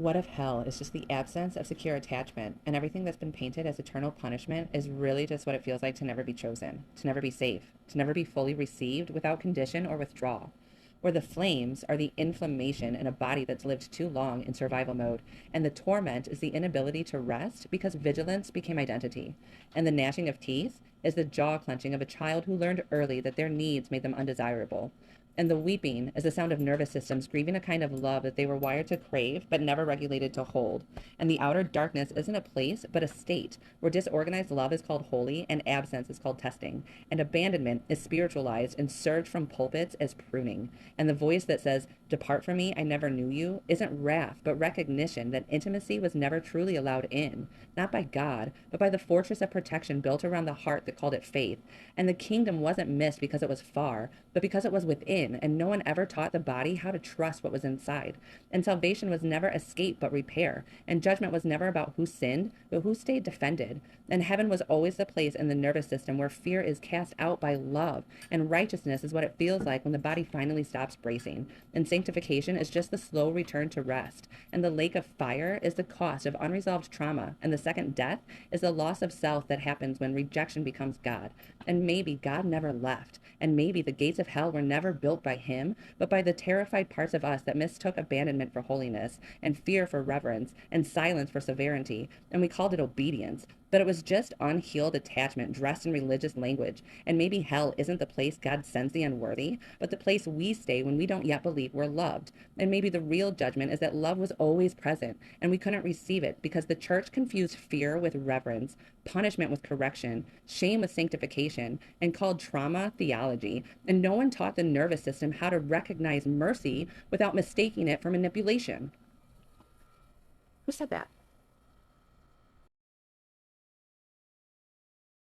What if hell is just the absence of secure attachment, and everything that's been painted as eternal punishment is really just what it feels like to never be chosen, to never be safe, to never be fully received without condition or withdrawal? Where the flames are the inflammation in a body that's lived too long in survival mode, and the torment is the inability to rest because vigilance became identity, and the gnashing of teeth is the jaw clenching of a child who learned early that their needs made them undesirable. And the weeping is the sound of nervous systems grieving a kind of love that they were wired to crave but never regulated to hold. And the outer darkness isn't a place but a state where disorganized love is called holy and absence is called testing. And abandonment is spiritualized and served from pulpits as pruning. And the voice that says, "Depart from me, I never knew you," isn't wrath but recognition that intimacy was never truly allowed in, not by God, but by the fortress of protection built around the heart that called it faith. And the kingdom wasn't missed because it was far, but because it was within, and no one ever taught the body how to trust what was inside. And salvation was never escape but repair, and judgment was never about who sinned, but who stayed defended. And heaven was always the place in the nervous system where fear is cast out by love, and righteousness is what it feels like when the body finally stops bracing. And sanctification is just the slow return to rest. And the lake of fire is the cost of unresolved trauma, and the second death is the loss of self that happens when rejection becomes God. And maybe God never left, and maybe the gates of hell were never built by him, but by the terrified parts of us that mistook abandonment for holiness, and fear for reverence, and silence for severity, and we called it obedience. But it was just unhealed attachment dressed in religious language. And maybe hell isn't the place God sends the unworthy, but the place we stay when we don't yet believe we're loved. And maybe the real judgment is that love was always present, and we couldn't receive it because the church confused fear with reverence, punishment with correction, shame with sanctification, and called trauma theology. And no one taught the nervous system how to recognize mercy without mistaking it for manipulation. Who said that?